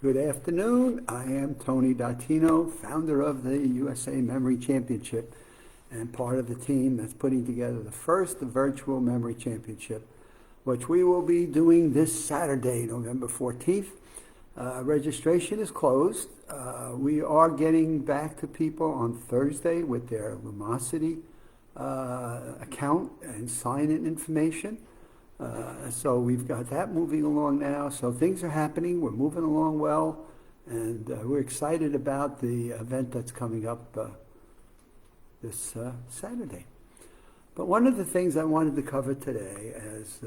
Good afternoon. I am Tony Dattino, founder of the USA Memory Championship and part of the team that's putting together the first virtual memory championship, which we will be doing this Saturday, November 14th. Registration is closed. We are getting back to people on Thursday with their Lumosity account and sign-in information. So we've got that moving along now. So things are happening. We're moving along well, and we're excited about the event that's coming up this Saturday. But one of the things I wanted to cover today, as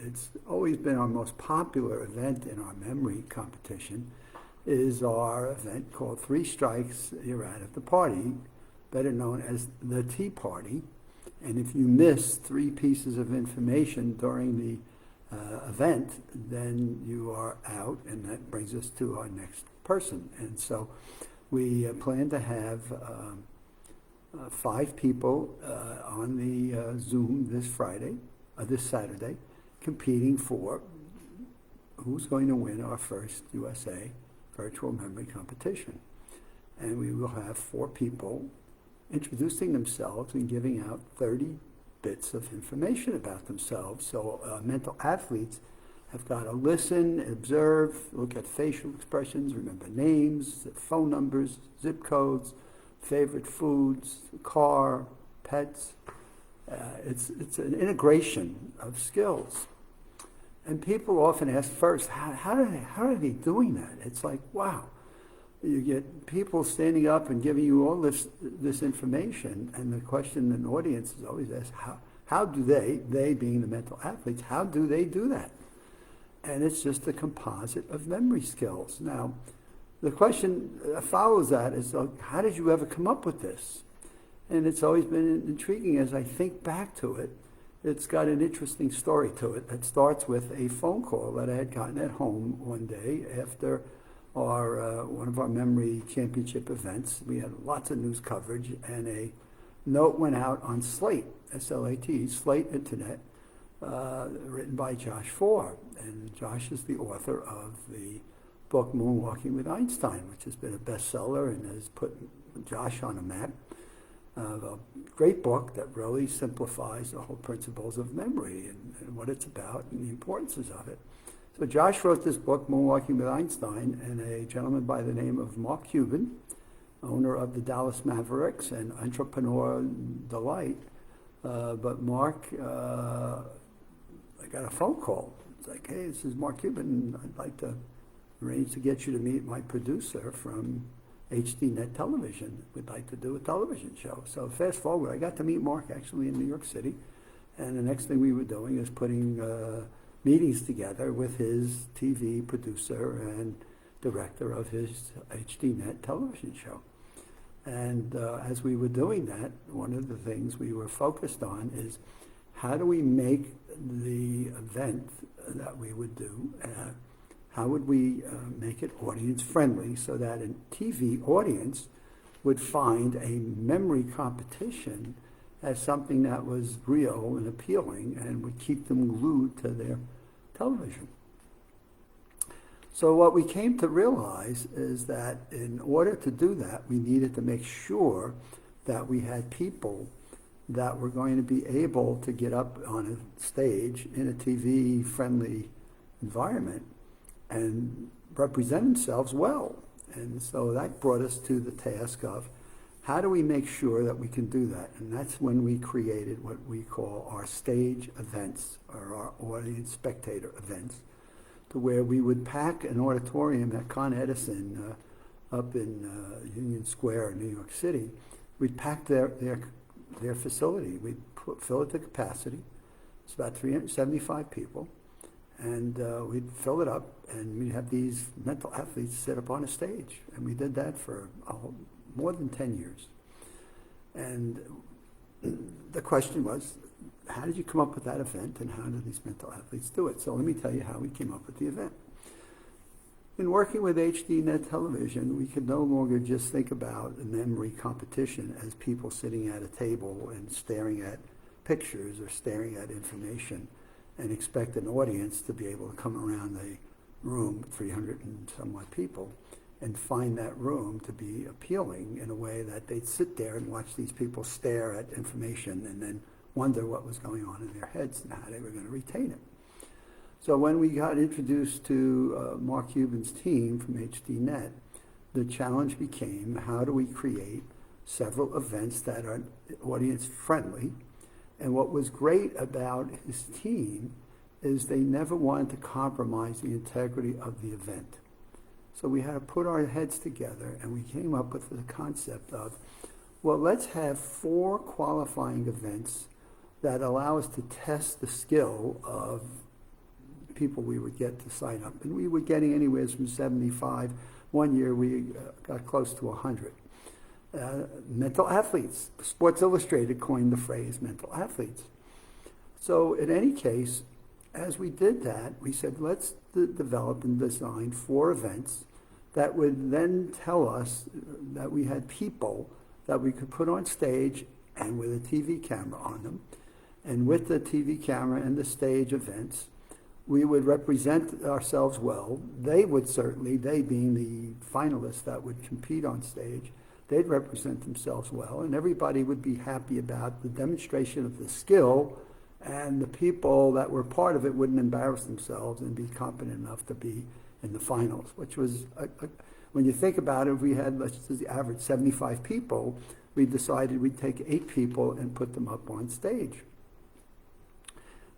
it's always been our most popular event in our memory competition, is our event called Three Strikes, You're Out of the Party, better known as the Tea Party. And if you miss 3 pieces of information during the event, then you are out, and that brings us to our next person. And so we plan to have 5 people on the Zoom this Saturday, competing for who's going to win our first USA virtual memory competition. And we will have 4 people introducing themselves and giving out 30 bits of information about themselves. So mental athletes have got to listen, observe, look at facial expressions, remember names, phone numbers, zip codes, favorite foods, car, pets. It's an integration of skills. And people often ask first, how are they doing that? It's like, wow. You get people standing up and giving you all this information, and the question in the audience is always asked, how do they being the mental athletes, how do they do that? And it's just a composite of memory skills. Now, the question that follows that is, how did you ever come up with this? And it's always been intriguing as I think back to it. It's got an interesting story to it that starts with a phone call that I had gotten at home one day after one of our memory championship events. We had lots of news coverage, and a note went out on Slate, S-L-A-T, Slate Internet, written by Josh Foer. And Josh is the author of the book Moonwalking with Einstein, which has been a bestseller and has put Josh on a map. A great book that really simplifies the whole principles of memory and what it's about and the importances of it. So Josh wrote this book, Moonwalking with Einstein, and a gentleman by the name of Mark Cuban, owner of the Dallas Mavericks and entrepreneur delight. But Mark, I got a phone call. It's like, hey, this is Mark Cuban. I'd like to arrange to get you to meet my producer from HDNet Television. We'd like to do a television show. So fast forward, I got to meet Mark actually in New York City. And the next thing we were doing is putting meetings together with his TV producer and director of his HDNet television show. And as we were doing that, one of the things we were focused on is how do we make the event that we would do, how would we make it audience friendly so that a TV audience would find a memory competition as something that was real and appealing and would keep them glued to their television. So what we came to realize is that in order to do that, we needed to make sure that we had people that were going to be able to get up on a stage in a TV-friendly environment and represent themselves well. And so that brought us to the task of how do we make sure that we can do that? And that's when we created what we call our stage events, or our audience spectator events, to where we would pack an auditorium at Con Edison up in Union Square, New York City. We'd pack their facility. We'd fill it to capacity. It's about 375 people. And we'd fill it up, and we'd have these mental athletes sit up on a stage. And we did that for more than 10 years. And the question was, how did you come up with that event, and how did these mental athletes do it? So let me tell you how we came up with the event. In working with HDNet Television, we could no longer just think about a memory competition as people sitting at a table and staring at pictures or staring at information and expect an audience to be able to come around the room, 300 and somewhat people, and find that room to be appealing in a way that they'd sit there and watch these people stare at information and then wonder what was going on in their heads and how they were going to retain it. So when we got introduced to Mark Cuban's team from HDNet, the challenge became, how do we create several events that are audience friendly? And what was great about his team is they never wanted to compromise the integrity of the event. So we had to put our heads together and we came up with the concept of, well, let's have 4 qualifying events that allow us to test the skill of people we would get to sign up. And we were getting anywhere from 75. One year we got close to 100. Mental athletes. Sports Illustrated coined the phrase mental athletes. So in any case, as we did that, we said, let's develop and design 4 events that would then tell us that we had people that we could put on stage and with a TV camera on them. And with the TV camera and the stage events, we would represent ourselves well. They would certainly, they being the finalists that would compete on stage, they'd represent themselves well, and everybody would be happy about the demonstration of the skill, and the people that were part of it wouldn't embarrass themselves and be competent enough to be in the finals, which was, when you think about it, if we had, let's just average 75 people, we decided we'd take 8 people and put them up on stage.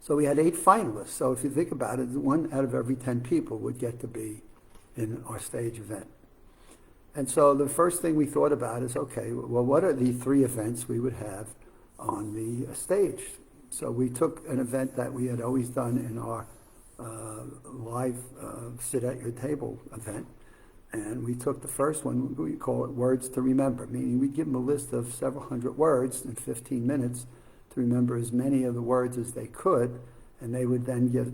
So we had 8 finalists. So if you think about it, 1 out of every 10 people would get to be in our stage event. And so the first thing we thought about is, okay, well, what are the 3 events we would have on the stage? So we took an event that we had always done in our live sit at your table event, and we took the first one, we call it Words to Remember, meaning we give them a list of several hundred words in 15 minutes to remember as many of the words as they could, and they would then get,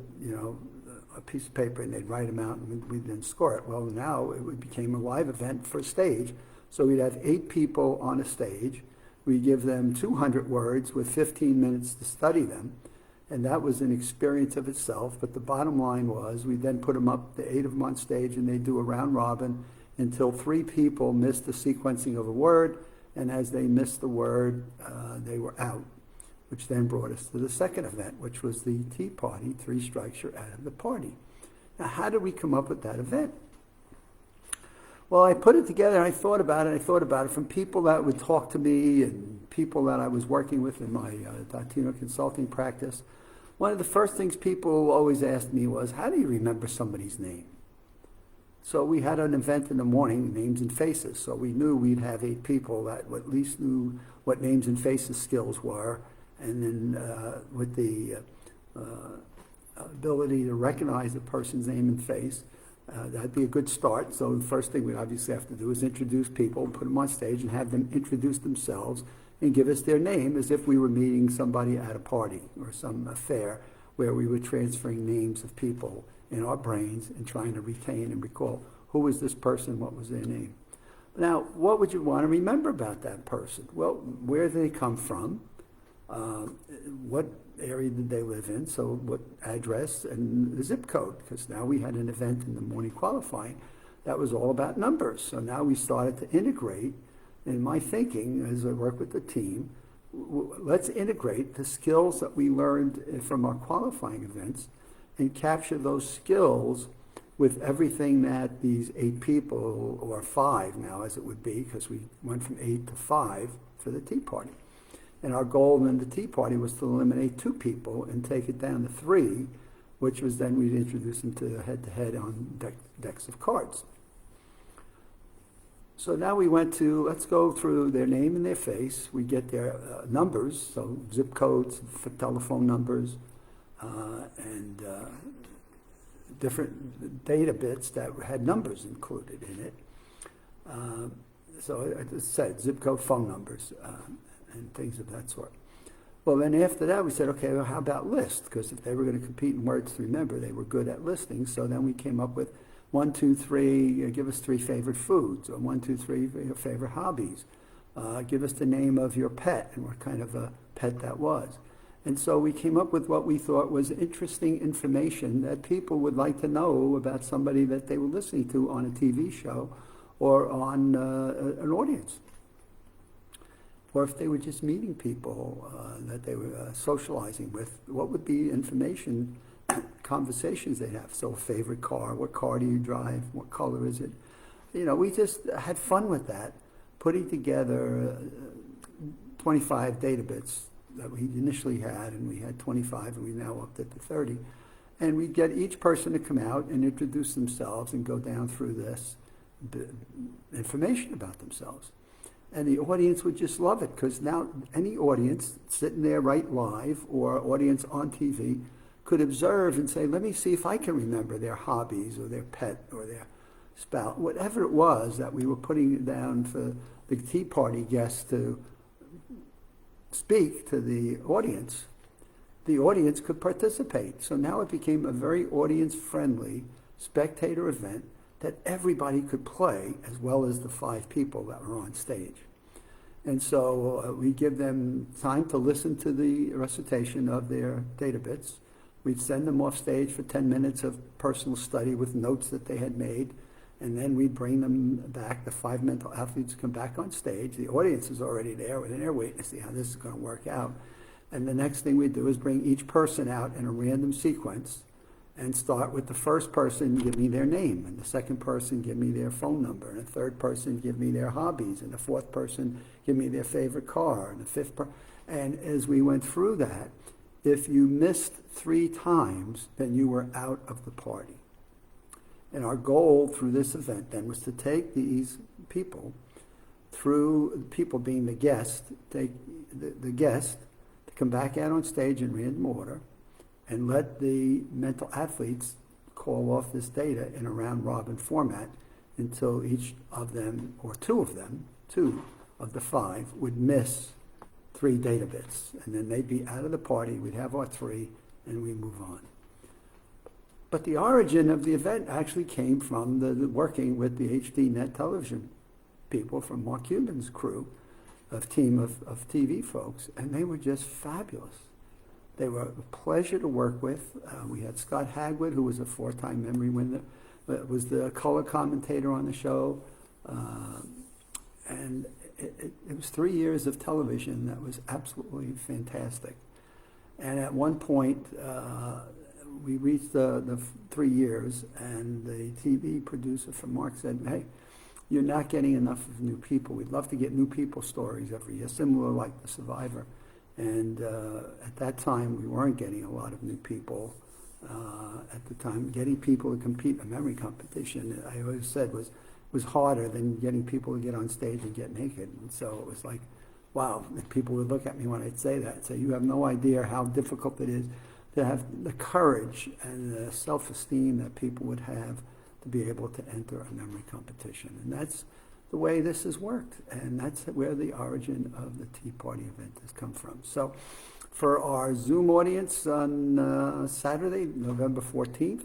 a piece of paper and they'd write them out and we'd then score it. Well, now it became a live event for stage, so we'd have 8 people on a stage. We give them 200 words with 15 minutes to study them, and that was an experience of itself. But the bottom line was we then put them up, the 8 of them on stage, and they do a round robin until 3 people missed the sequencing of a word, and as they missed the word, they were out, which then brought us to the second event, which was the Tea Party, 3 strikes, you're out of the party. Now, how did we come up with that event? Well, I put it together and I thought about it from people that would talk to me and people that I was working with in my Latino consulting practice. One of the first things people always asked me was, how do you remember somebody's name? So we had an event in the morning, Names and Faces. So we knew we'd have 8 people that at least knew what names and faces skills were. And then with the ability to recognize a person's name and face, that'd be a good start. So the first thing we obviously have to do is introduce people, put them on stage and have them introduce themselves and give us their name as if we were meeting somebody at a party or some affair where we were transferring names of people in our brains and trying to retain and recall who was this person, what was their name. Now, what would you want to remember about that person? Well, where did they come from? What area did they live in? So what address and the zip code? Because now we had an event in the morning qualifying that was all about numbers. So now we started to integrate, in my thinking as I work with the team, let's integrate the skills that we learned from our qualifying events and capture those skills with everything that these 8 people, or 5 now as it would be, because we went from 8 to 5 for the Tea Party. And our goal in the Tea Party was to eliminate 2 people and take it down to 3, which was then we'd introduce them to head-to-head on decks of cards. So now we went to, let's go through their name and their face. We get their numbers, so zip codes, telephone numbers, and different data bits that had numbers included in it. So I just said zip code, phone numbers, and things of that sort. Well, then after that, we said, okay, well, how about lists? Because if they were going to compete in words to remember, they were good at listing. So then we came up with 1, 2, 3, give us 3 favorite foods, or 1, 2, 3, your favorite hobbies. Give us the name of your pet and what kind of a pet that was. And so we came up with what we thought was interesting information that people would like to know about somebody that they were listening to on a TV show or on an audience. Or if they were just meeting people that they were socializing with, what would be information, conversations they'd have? So, favorite car, what car do you drive, what color is it? You know, we just had fun with that, putting together 25 data bits that we initially had, and we had 25, and we now upped it to 30. And we'd get each person to come out and introduce themselves and go down through this information about themselves. And the audience would just love it, because now any audience sitting there right live or audience on TV could observe and say, let me see if I can remember their hobbies or their pet or their spouse, whatever it was that we were putting down for the Tea Party guests to speak to the audience could participate. So now it became a very audience-friendly spectator event that everybody could play, as well as the 5 people that were on stage. And so we give them time to listen to the recitation of their data bits. We'd send them off stage for 10 minutes of personal study with notes that they had made, and then we'd bring them back. The 5 mental athletes come back on stage. The audience is already there, and they're waiting to see how this is going to work out. And the next thing we do is bring each person out in a random sequence and start with the first person, give me their name, and the second person, give me their phone number, and the third person, give me their hobbies, and the fourth person, give me their favorite car, and the fifth person. And as we went through that, if you missed 3 times, then you were out of the party. And our goal through this event then was to take these people through, people being the guest, take the guest to come back out on stage in random order, and let the mental athletes call off this data in a round-robin format until each of them, or 2 of them, 2 of the 5, would miss 3 data bits. And then they'd be out of the party, we'd have our 3, and we move on. But the origin of the event actually came from the working with the HDNet television people from Mark Cuban's crew, team of TV folks, and they were just fabulous. They were a pleasure to work with. We had Scott Hagwood, who was a 4-time Memory winner, was the color commentator on the show. And it was 3 years of television that was absolutely fantastic. And at one point, we reached the 3 years, and the TV producer from Mark said, hey, you're not getting enough of new people. We'd love to get new people stories every year, similar like The Survivor. And at that time, we weren't getting a lot of new people. At the time, getting people to compete in a memory competition, I always said, was harder than getting people to get on stage and get naked. And so it was like, wow, people would look at me when I'd say that and say, you have no idea how difficult it is to have the courage and the self-esteem that people would have to be able to enter a memory competition. And that's the way this has worked, and that's where the origin of the Tea Party event has come from. So for our Zoom audience on Saturday, November 14th,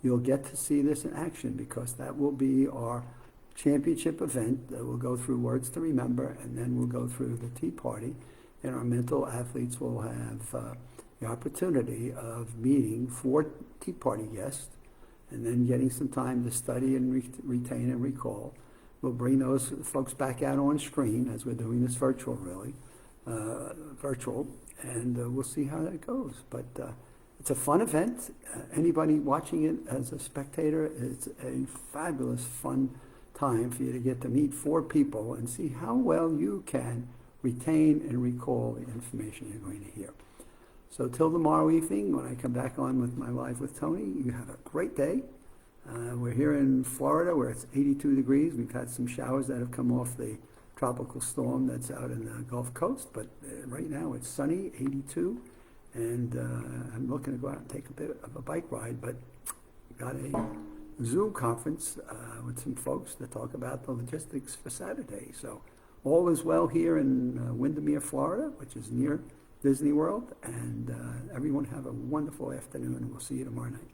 you'll get to see this in action, because that will be our championship event that will go through Words to Remember, and then we'll go through the Tea Party, and our mental athletes will have the opportunity of meeting 4 Tea Party guests, and then getting some time to study and retain and recall. We'll bring those folks back out on screen, as we're doing this virtual, and we'll see how that goes. But it's a fun event. Anybody watching it as a spectator, it's a fabulous, fun time for you to get to meet 4 people and see how well you can retain and recall the information you're going to hear. So till tomorrow evening, when I come back on with my Live with Tony, you have a great day. We're here in Florida, where it's 82 degrees. We've had some showers that have come off the tropical storm that's out in the Gulf Coast, but right now it's sunny, 82, and I'm looking to go out and take a bit of a bike ride, but got a Zoom conference with some folks to talk about the logistics for Saturday. So all is well here in Windermere, Florida, which is near Disney World, and everyone have a wonderful afternoon, and we'll see you tomorrow night.